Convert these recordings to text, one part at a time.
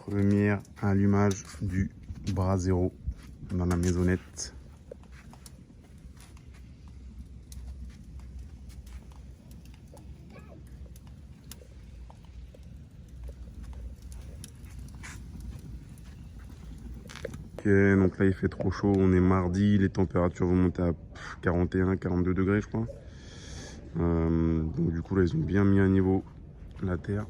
Premier allumage du Brasero dans la maisonnette. Ok, donc là il fait trop chaud, on est mardi, les températures vont monter à 41-42 degrés je crois. Donc du coup là ils ont bien mis à niveau la terre.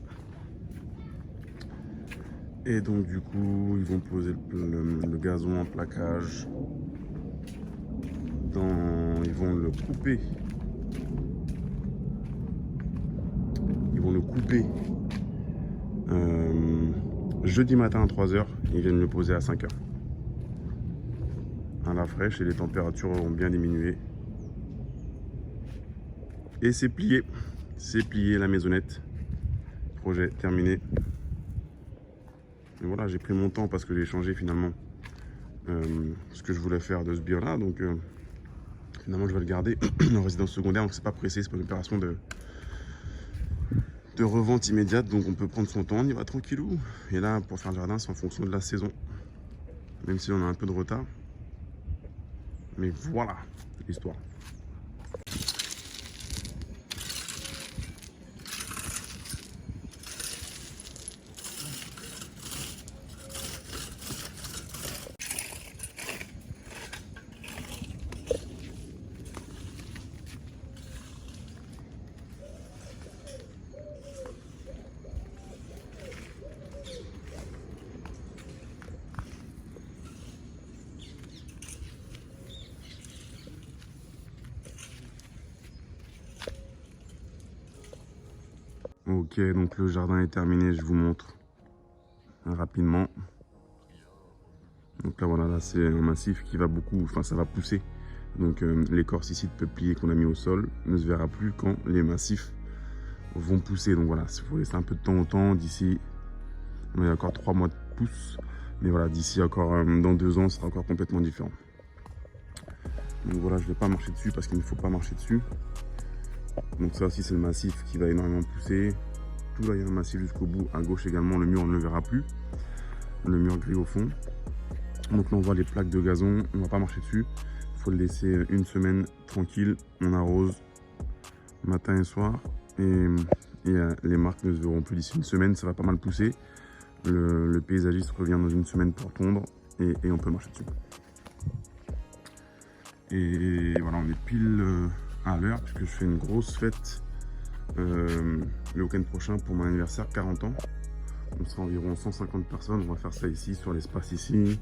Et donc du coup ils vont poser le gazon en plaquage. Ils vont le couper. Ils vont le couper jeudi matin à 3 h. Ils viennent le poser à 5 h. À la fraîche et les températures ont bien diminué. Et c'est plié. C'est plié la maisonnette. Projet terminé. Et voilà, j'ai pris mon temps parce que j'ai changé finalement ce que je voulais faire de ce bio là. Donc finalement je vais le garder en résidence secondaire. Donc c'est pas pressé, c'est pas une opération de revente immédiate. Donc on peut prendre son temps, on y va tranquillou. Et là pour faire le jardin c'est en fonction de la saison. Même si on a un peu de retard. Mais voilà l'histoire. Ok, donc le jardin est terminé, je vous montre rapidement. Donc là voilà, là c'est un massif qui va beaucoup, enfin ça va pousser. Donc l'écorce ici de peuplier qu'on a mis au sol ne se verra plus quand les massifs vont pousser. Donc voilà, il faut laisser un peu de temps au temps. D'ici, il y a encore 3 mois de pousse. Mais voilà, d'ici encore dans 2 ans, ce sera encore complètement différent. Donc voilà, je ne vais pas marcher dessus parce qu'il ne faut pas marcher dessus. Donc ça aussi c'est le massif qui va énormément pousser. Tout là il y a un massif jusqu'au bout. À gauche également, le mur on ne le verra plus. Le mur gris au fond. Donc là on voit les plaques de gazon, on ne va pas marcher dessus. Il faut le laisser une semaine tranquille. On arrose matin et soir. Et les marques ne se verront plus d'ici une semaine, ça va pas mal pousser. Le paysagiste revient dans une semaine pour tondre et on peut marcher dessus. Et voilà, on est pile à l'heure puisque je fais une grosse fête le week-end prochain pour mon anniversaire, 40 ans. On sera environ 150 personnes, on va faire ça ici, sur l'espace ici.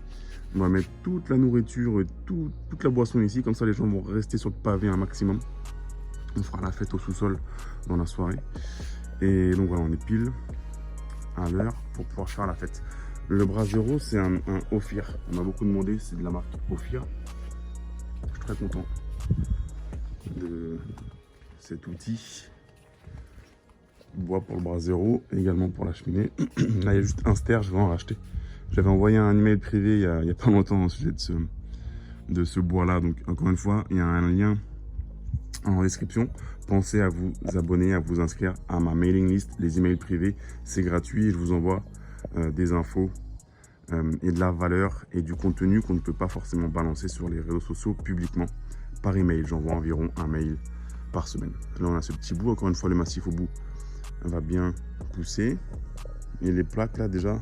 On va mettre toute la nourriture et toute la boisson ici, comme ça les gens vont rester sur le pavé un maximum. On fera la fête au sous-sol dans la soirée. Et donc voilà, on est pile à l'heure pour pouvoir faire la fête. Le Brasero, c'est un Ophir. On m'a beaucoup demandé, c'est de la marque Ophir. Je suis très content de cet outil. Bois pour le Brasero, également pour la cheminée. Là, il y a juste un ster, je vais en racheter. J'avais envoyé un email privé il y a pas longtemps au sujet de ce bois-là. Donc, encore une fois, il y a un lien en description. Pensez à vous abonner, à vous inscrire à ma mailing list, les emails privés. C'est gratuit et je vous envoie des infos et de la valeur et du contenu qu'on ne peut pas forcément balancer sur les réseaux sociaux publiquement par email. J'envoie environ un mail par semaine. Là, on a ce petit bout. Encore une fois, le massif au bout va bien pousser. Et les plaques, là, déjà,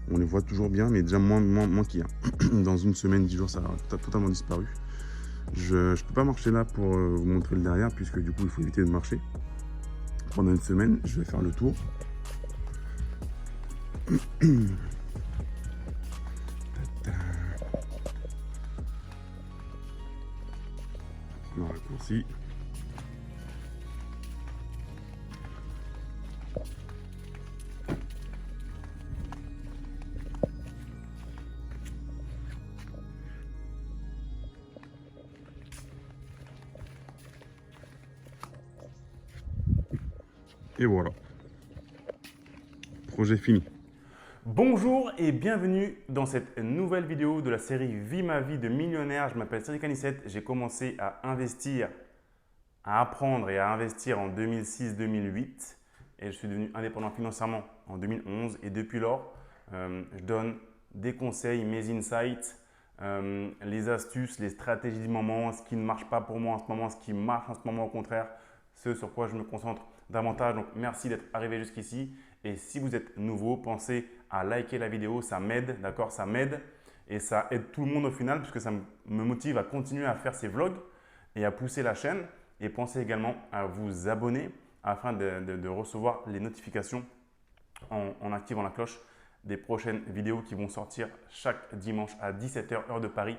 on les voit toujours bien, mais déjà moins qu'il y a. Dans une semaine, 10 jours, ça a totalement disparu. Je ne peux pas marcher là pour vous montrer le derrière, puisque du coup, il faut éviter de marcher. Pendant une semaine, je vais faire le tour. On raccourci. Et voilà. Projet fini. Bonjour et bienvenue dans cette nouvelle vidéo de la série Vie ma vie de millionnaire. Je m'appelle Cédric Anissette. J'ai commencé à investir, à apprendre et à investir en 2006-2008 et je suis devenu indépendant financièrement en 2011 et depuis lors, Je donne des conseils, mes insights, les astuces, les stratégies du moment, ce qui ne marche pas pour moi en ce moment, ce qui marche en ce moment au contraire, ce sur quoi je me concentre davantage. Donc, merci d'être arrivé jusqu'ici. Et si vous êtes nouveau, pensez à liker la vidéo, ça m'aide, d'accord? Ça m'aide et ça aide tout le monde au final puisque ça me motive à continuer à faire ces vlogs et à pousser la chaîne. Et pensez également à vous abonner afin de recevoir les notifications en activant la cloche des prochaines vidéos qui vont sortir chaque dimanche à 17 h heure de Paris.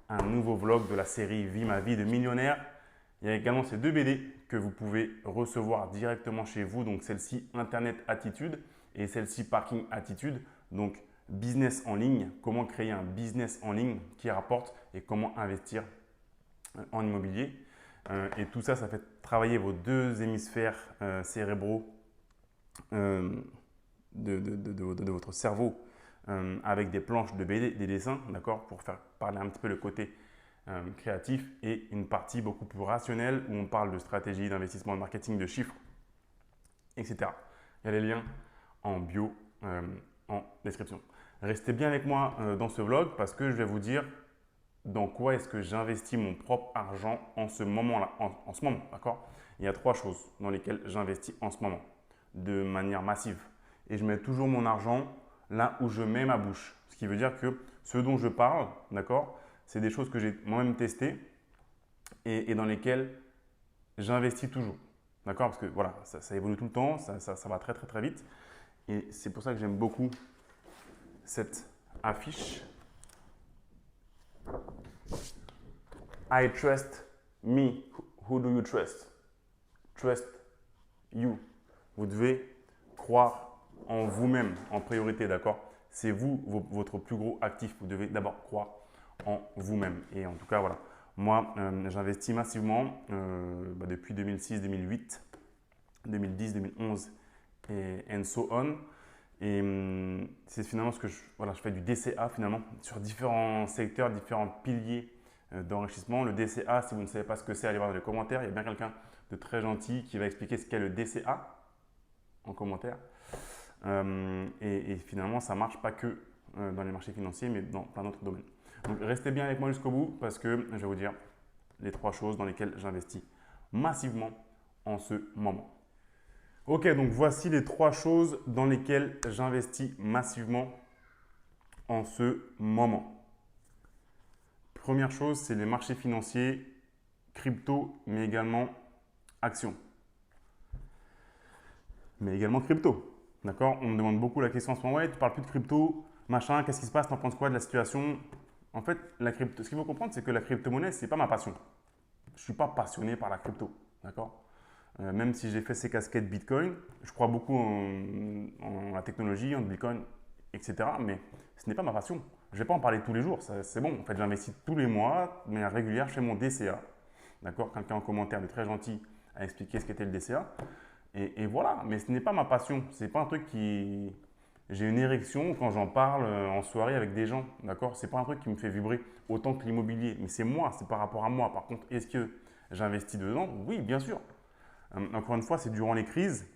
Un nouveau vlog de la série Vie ma vie de millionnaire. Il y a également ces 2 BD que vous pouvez recevoir directement chez vous. Donc celle-ci Internet Attitude et celle-ci Parking Attitude. Donc business en ligne, comment créer un business en ligne qui rapporte et comment investir en immobilier. Et tout ça, ça fait travailler vos 2 hémisphères cérébraux de votre cerveau avec des planches de BD, des dessins, d'accord, pour faire parler un petit peu le côté créatif et une partie beaucoup plus rationnelle où on parle de stratégie, d'investissement, de marketing, de chiffres, etc. Il y a les liens en bio, en description. Restez bien avec moi dans ce vlog parce que je vais vous dire dans quoi est-ce que j'investis mon propre argent en ce moment-là, en ce moment, d'accord? Il y a 3 choses dans lesquelles j'investis en ce moment de manière massive. Et je mets toujours mon argent là où je mets ma bouche. Ce qui veut dire que ce dont je parle, d'accord, c'est des choses que j'ai moi-même testées et dans lesquelles j'investis toujours. D'accord? Parce que voilà, ça évolue tout le temps, ça va très très très vite. Et c'est pour ça que j'aime beaucoup cette affiche. I trust me. Who do you trust? Trust you. Vous devez croire en vous-même en priorité, d'accord? C'est vous, votre plus gros actif. Vous devez d'abord croire en vous-même. Et en tout cas, voilà. Moi, j'investis massivement depuis 2006, 2008, 2010, 2011 et and so on. Et c'est finalement ce que je fais du DCA finalement sur différents secteurs, différents piliers d'enrichissement. Le DCA, si vous ne savez pas ce que c'est, allez voir dans les commentaires. Il y a bien quelqu'un de très gentil qui va expliquer ce qu'est le DCA en commentaire. Et finalement, ça ne marche pas que dans les marchés financiers, mais dans plein d'autres domaines. Donc, restez bien avec moi jusqu'au bout parce que je vais vous dire les 3 choses dans lesquelles j'investis massivement en ce moment. Ok, donc voici les 3 choses dans lesquelles j'investis massivement en ce moment. Première chose, c'est les marchés financiers, crypto, mais également actions. Mais également crypto. D'accord? On me demande beaucoup la question en ce moment. Ouais, tu parles plus de crypto, machin, qu'est-ce qui se passe? T'en penses quoi de la situation? En fait, ce qu'il faut comprendre, c'est que la crypto-monnaie, ce n'est pas ma passion. Je ne suis pas passionné par la crypto. D'accord? Même si j'ai fait ces casquettes Bitcoin, je crois beaucoup en la technologie, en Bitcoin, etc. Mais ce n'est pas ma passion. Je ne vais pas en parler tous les jours. C'est bon. En fait, j'investis tous les mois, de manière régulière, je fais mon DCA. D'accord? Quelqu'un en commentaire de très gentil a expliqué ce qu'était le DCA. Et voilà, mais ce n'est pas ma passion. Ce n'est pas un truc qui… J'ai une érection quand j'en parle en soirée avec des gens. D'accord? Ce n'est pas un truc qui me fait vibrer autant que l'immobilier. Mais c'est moi, c'est par rapport à moi. Par contre, est-ce que j'investis dedans? Oui, bien sûr. Encore une fois, c'est durant les crises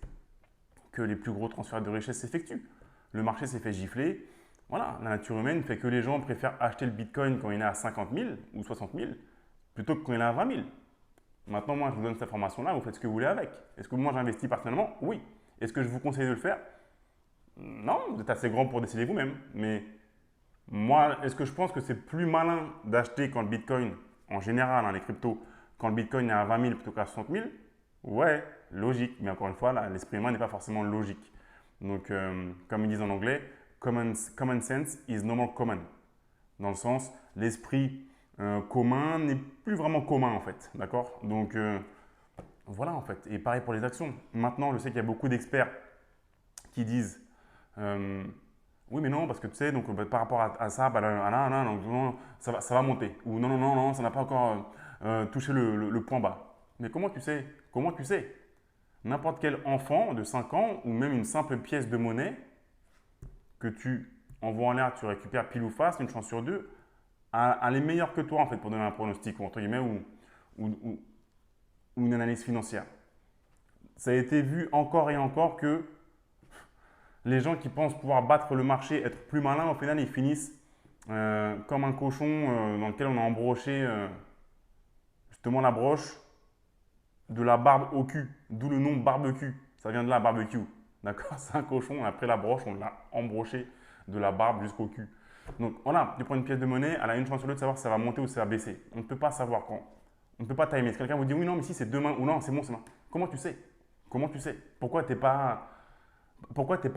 que les plus gros transferts de richesse s'effectuent. Le marché s'est fait gifler. Voilà, la nature humaine fait que les gens préfèrent acheter le Bitcoin quand il est à 50 000 ou 60 000 plutôt que quand il est à 20 000. Maintenant, moi, je vous donne cette information-là, vous faites ce que vous voulez avec. Est-ce que moi, j'investis personnellement? Oui. Est-ce que je vous conseille de le faire? Non, vous êtes assez grand pour décider vous-même. Mais moi, est-ce que je pense que c'est plus malin d'acheter quand le Bitcoin, en général, les cryptos, quand le Bitcoin est à 20 000 plutôt qu'à 60 000? Ouais, logique. Mais encore une fois, l'esprit humain n'est pas forcément logique. Donc, comme ils disent en anglais, common sense is no more common. Dans le sens, l'esprit commun n'est plus vraiment commun en fait. D'accord? Donc, voilà en fait. Et pareil pour les actions. Maintenant, je sais qu'il y a beaucoup d'experts qui disent oui, mais non, parce que tu sais, donc, par rapport à ça, donc, non, ça va monter. Ou non, non, non, non, ça n'a pas encore touché le point bas. Mais comment tu sais? Comment tu sais? N'importe quel enfant de 5 ans ou même une simple pièce de monnaie que tu envoies en l'air, tu récupères pile ou face, une chance sur 2, elle est meilleure que toi en fait pour donner un pronostic entre guillemets ou une analyse financière. Ça a été vu encore et encore que Les gens qui pensent pouvoir battre le marché, être plus malins, au final, ils finissent comme un cochon dans lequel on a embroché justement la broche de la barbe au cul, d'où le nom barbecue. Ça vient de là, barbecue. D'accord? C'est un cochon, on a pris la broche, on l'a embroché de la barbe jusqu'au cul. Donc voilà, tu prends une pièce de monnaie, elle a une chance sur l'autre de savoir si ça va monter ou si ça va baisser. On ne peut pas savoir quand. On ne peut pas timer. Si quelqu'un vous dit oui, non, mais si c'est demain ou non, c'est bon, c'est bon. Comment tu sais? Comment tu sais? Pourquoi t'es pas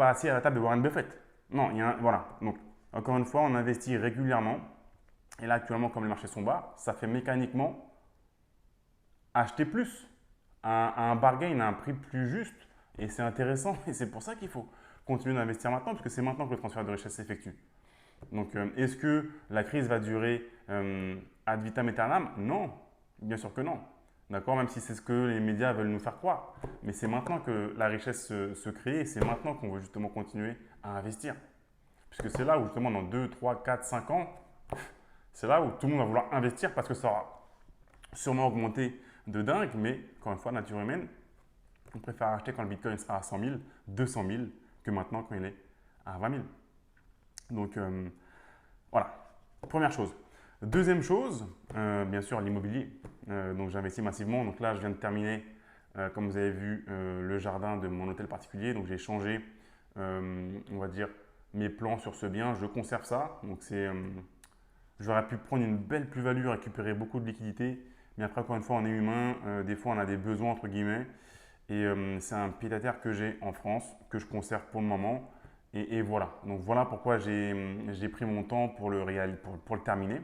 assis à la table de Warren Buffett? Non, voilà. Donc, encore une fois, on investit régulièrement. Et là, actuellement, comme les marchés sont bas, ça fait mécaniquement acheter plus à un bargain, à un prix plus juste. Et c'est intéressant. Et c'est pour ça qu'il faut continuer d'investir maintenant, parce que c'est maintenant que le transfert de richesse s'effectue. Donc, est-ce que la crise va durer ad vitam aeternam? Non, bien sûr que non. D'accord? Même si c'est ce que les médias veulent nous faire croire. Mais c'est maintenant que la richesse se crée et c'est maintenant qu'on veut justement continuer à investir. Puisque c'est là où justement dans 2, 3, 4, 5 ans, c'est là où tout le monde va vouloir investir parce que ça aura sûrement augmenté de dingue. Mais encore une fois, nature humaine, on préfère acheter quand le Bitcoin sera à 100 000, 200 000 que maintenant quand il est à 20 000. Donc voilà, première chose. Deuxième chose, bien sûr l'immobilier. Donc j'investis massivement. Donc là, je viens de terminer, comme vous avez vu, le jardin de mon hôtel particulier. Donc j'ai changé, on va dire, mes plans sur ce bien. Je conserve ça. Donc j'aurais pu prendre une belle plus-value, récupérer beaucoup de liquidités. Mais après, encore une fois, on est humain. Des fois, on a des besoins, entre guillemets. Et c'est un pied-à-terre que j'ai en France, que je conserve pour le moment. Et voilà. Donc voilà pourquoi j'ai pris mon temps pour le terminer.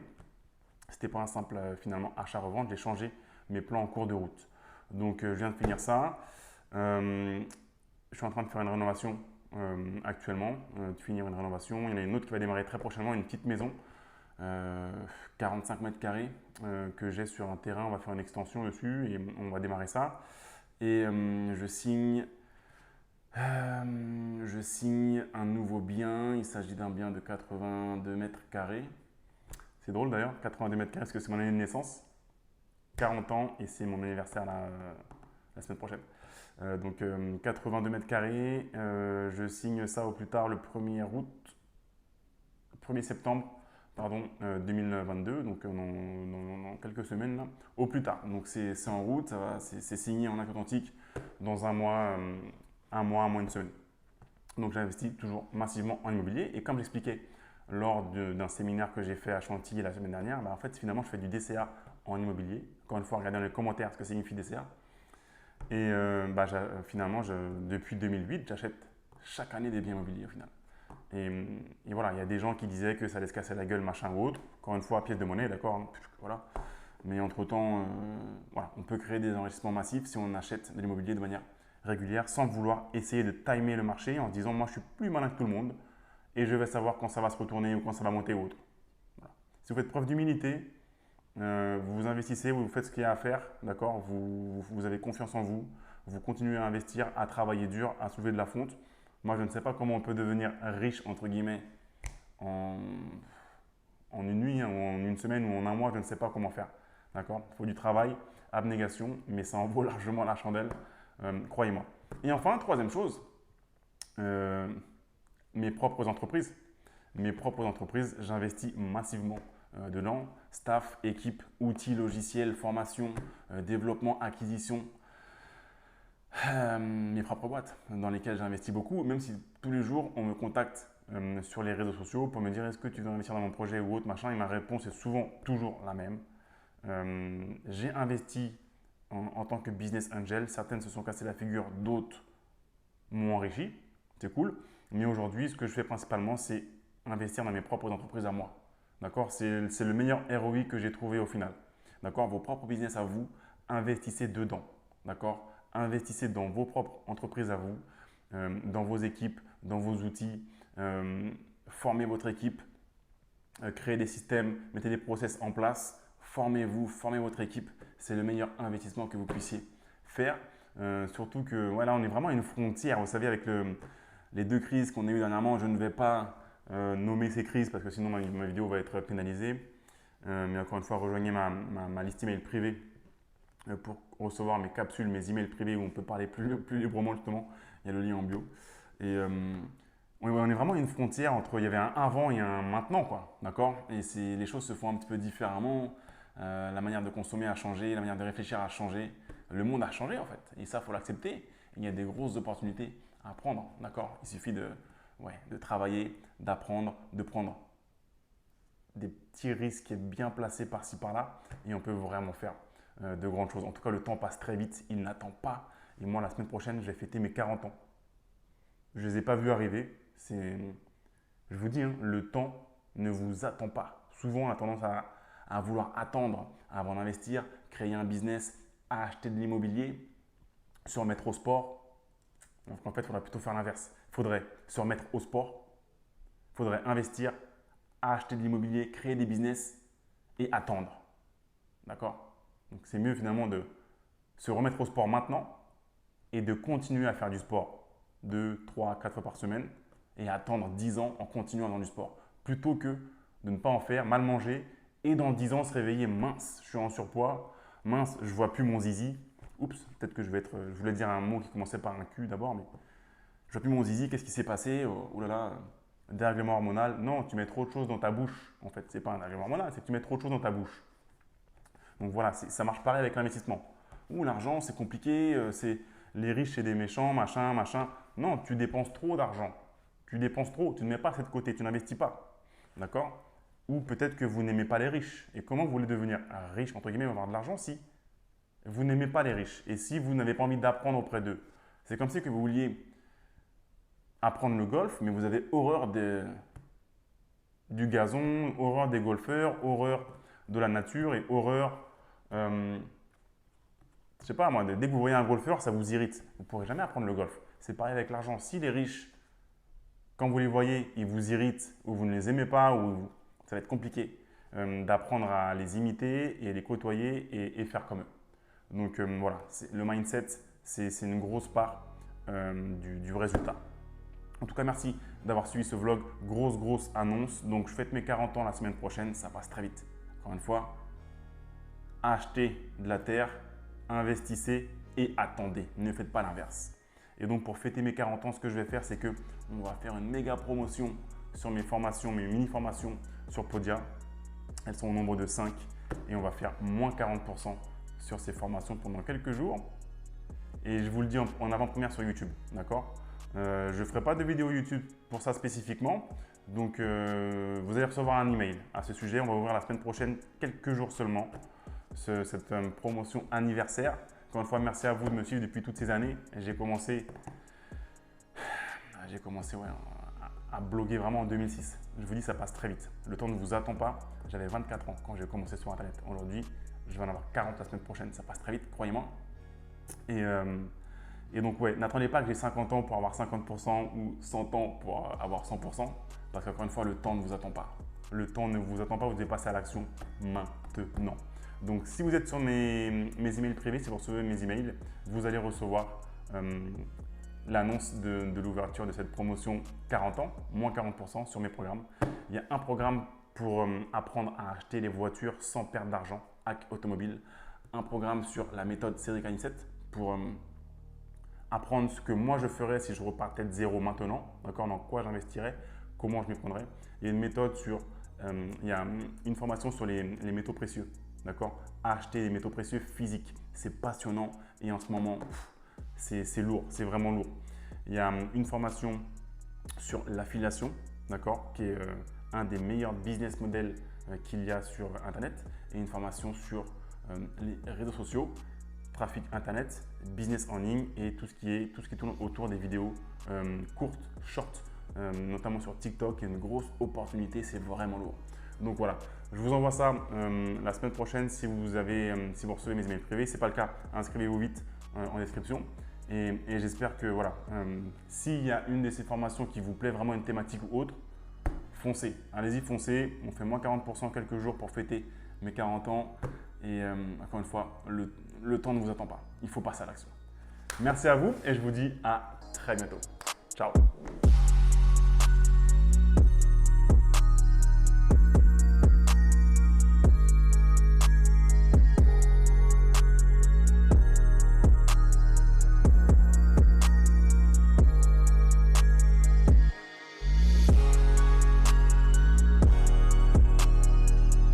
C'était pas un simple finalement achat-revente, j'ai changé mes plans en cours de route. Donc je viens de finir ça. Je suis en train de faire une rénovation actuellement, de finir une rénovation. Il y en a une autre qui va démarrer très prochainement, une petite maison, 45 mètres carrés que j'ai sur un terrain. On va faire une extension dessus et on va démarrer ça. Et je signe un nouveau bien. Il s'agit d'un bien de 82 mètres carrés. C'est drôle d'ailleurs, 82 mètres carrés, parce que c'est mon année de naissance. 40 ans et c'est mon anniversaire la semaine prochaine. Donc 82 mètres carrés. Je signe ça au plus tard le 1er septembre pardon, 2022, donc dans quelques semaines là, au plus tard. Donc c'est en route, c'est signé en acte authentique dans un mois, un mois, une semaine. Donc j'investis toujours massivement en immobilier et comme j'expliquais lors d'un séminaire que j'ai fait à Chantilly la semaine dernière, en fait finalement je fais du DCA en immobilier. Encore une fois, regardez dans les commentaires ce que signifie DCA. Et finalement, depuis 2008, j'achète chaque année des biens immobiliers au final. Et voilà, il y a des gens qui disaient que ça allait se casser la gueule, machin ou autre. Encore une fois, pièce de monnaie, d'accord, hein, voilà. Mais entre-temps, voilà, on peut créer des enrichissements massifs si on achète de l'immobilier de manière régulière sans vouloir essayer de timer le marché en se disant moi je suis plus malin que tout le monde et je vais savoir quand ça va se retourner ou quand ça va monter ou autre. Voilà. Si vous faites preuve d'humilité, vous investissez, vous faites ce qu'il y a à faire, d'accord, vous avez confiance en vous, vous continuez à investir, à travailler dur, à soulever de la fonte. Moi, je ne sais pas comment on peut devenir riche, entre guillemets, en une nuit, hein, ou en une semaine, ou en un mois, je ne sais pas comment faire. D'accord? Il faut du travail, abnégation, mais ça en vaut largement la chandelle, croyez-moi. Et enfin, troisième chose, mes propres entreprises. Mes propres entreprises, j'investis massivement dedans. Staff, équipe, outils, logiciels, formation, développement, acquisition. Mes propres boîtes dans lesquelles j'investis beaucoup, même si tous les jours on me contacte sur les réseaux sociaux pour me dire est-ce que tu veux investir dans mon projet ou autre machin, et ma réponse est souvent toujours la même. J'ai investi en tant que business angel, certaines se sont cassées la figure, d'autres m'ont enrichi, c'est cool, mais aujourd'hui ce que je fais principalement c'est investir dans mes propres entreprises à moi. D'accord? C'est le meilleur ROI que j'ai trouvé au final. D'accord? Vos propres business à vous, investissez dedans. D'accord? Investissez dans vos propres entreprises à vous, dans vos équipes, dans vos outils. Formez votre équipe, créez des systèmes, mettez des process en place. Formez-vous, formez votre équipe. C'est le meilleur investissement que vous puissiez faire. Surtout que voilà, on est vraiment à une frontière. Vous savez, avec les deux crises qu'on a eues dernièrement, je ne vais pas nommer ces crises parce que sinon ma vidéo va être pénalisée. Mais encore une fois, rejoignez ma liste email privée pour recevoir mes capsules, mes emails privés où on peut parler plus librement justement. Il y a le lien en bio. Et on est vraiment à une frontière entre, il y avait un avant et un maintenant, quoi, d'accord? Et les choses se font un petit peu différemment. La manière de consommer a changé, la manière de réfléchir a changé. Le monde a changé, en fait. Et ça, il faut l'accepter. Il y a des grosses opportunités à prendre, d'accord? Il suffit de travailler, d'apprendre, de prendre des petits risques bien placés par-ci, par-là. Et on peut vraiment faire de grandes choses. En tout cas, le temps passe très vite. Il n'attend pas. Et moi, la semaine prochaine, je vais fêter mes 40 ans. Je ne les ai pas vus arriver. Je vous dis, hein, le temps ne vous attend pas. Souvent, on a tendance à vouloir attendre avant d'investir, créer un business, acheter de l'immobilier, se remettre au sport. Donc en fait, il faudrait plutôt faire l'inverse. Il faudrait se remettre au sport, il faudrait investir, acheter de l'immobilier, créer des business et attendre. D'accord? Donc c'est mieux finalement de se remettre au sport maintenant et de continuer à faire du sport 2, 3, 4 fois par semaine et attendre 10 ans en continuant dans du sport. Plutôt que de ne pas en faire, mal manger et dans 10 ans se réveiller mince, je suis en surpoids, mince, je vois plus mon zizi. Oups, peut-être que je voulais dire un mot qui commençait par un Q d'abord, mais je vois plus mon zizi, qu'est-ce qui s'est passé? Oh là là, dérèglement hormonal. Non, tu mets trop de choses dans ta bouche. En fait, c'est pas un dérèglement hormonal, c'est que tu mets trop de choses dans ta bouche. Donc voilà, ça marche pareil avec l'investissement. Ouh, l'argent, c'est compliqué, c'est les riches, c'est des méchants, machin, machin. Non, tu dépenses trop d'argent. Tu dépenses trop, tu ne mets pas ça de côté, tu n'investis pas. D'accord? Ou peut-être que vous n'aimez pas les riches. Et comment vous voulez devenir riche, entre guillemets, avoir de l'argent si vous n'aimez pas les riches et si vous n'avez pas envie d'apprendre auprès d'eux? C'est comme si que vous vouliez apprendre le golf, mais vous avez horreur du gazon, horreur des golfeurs, horreur de la nature et horreur, je sais pas moi, dès que vous voyez un golfeur, ça vous irrite. Vous ne pourrez jamais apprendre le golf. C'est pareil avec l'argent. Si les riches, quand vous les voyez, ils vous irritent ou vous ne les aimez pas, ça va être compliqué d'apprendre à les imiter et les côtoyer et faire comme eux. Donc voilà, le mindset, c'est une grosse part du résultat. En tout cas, merci d'avoir suivi ce vlog. Grosse annonce. Donc, je fête mes 40 ans la semaine prochaine. Ça passe très vite. Encore une fois, achetez de la terre, investissez et attendez. Ne faites pas l'inverse. Et donc, pour fêter mes 40 ans, ce que je vais faire, c'est qu'on va faire une méga promotion sur mes formations, mes mini-formations sur Podia. Elles sont au nombre de 5 et on va faire moins 40% sur ces formations pendant quelques jours. Et je vous le dis en avant-première sur YouTube, d'accord? Je ne ferai pas de vidéo YouTube pour ça spécifiquement. Donc, vous allez recevoir un email à ce sujet. On va ouvrir la semaine prochaine, quelques jours seulement, cette promotion anniversaire. Encore une fois, merci à vous de me suivre depuis toutes ces années. J'ai commencé à bloguer vraiment en 2006. Je vous dis, ça passe très vite. Le temps ne vous attend pas. J'avais 24 ans quand j'ai commencé sur Internet. Aujourd'hui, je vais en avoir 40 la semaine prochaine. Ça passe très vite, croyez-moi. Et donc, ouais, n'attendez pas que j'ai 50 ans pour avoir 50% ou 100 ans pour avoir 100%. Parce qu'encore une fois, le temps ne vous attend pas. Le temps ne vous attend pas, vous devez passer à l'action maintenant. Donc, si vous êtes sur mes emails privés, si vous recevez mes emails, vous allez recevoir l'annonce de l'ouverture de cette promotion 40 ans, moins 40% sur mes programmes. Il y a un programme pour apprendre à acheter les voitures sans perdre d'argent, Hack Automobile. Un programme sur la méthode Cédric Anissette pour apprendre ce que moi je ferais si je repartais de zéro maintenant, d'accord, dans quoi j'investirais, comment je m'y prendrais. Il y a une méthode il y a une formation sur les métaux précieux, d'accord, acheter les métaux précieux physiques, c'est passionnant et en ce moment, c'est lourd, c'est vraiment lourd. Il y a une formation sur l'affiliation, d'accord, qui est un des meilleurs business models qu'il y a sur Internet et une formation sur les réseaux sociaux, trafic Internet, business en ligne et tout ce qui tourne autour des vidéos courtes, short, notamment sur TikTok. Il y a une grosse opportunité, c'est vraiment lourd. Donc voilà, je vous envoie ça la semaine prochaine si vous recevez mes emails privés. Si ce n'est pas le cas, inscrivez-vous vite en description. Et j'espère que voilà, s'il y a une de ces formations qui vous plaît, vraiment une thématique ou autre, foncez. Allez-y, foncez. On fait moins 40% quelques jours pour fêter mes 40 ans. Et encore une fois, le temps ne vous attend pas. Il faut passer à l'action. Merci à vous et je vous dis à très bientôt. Ciao.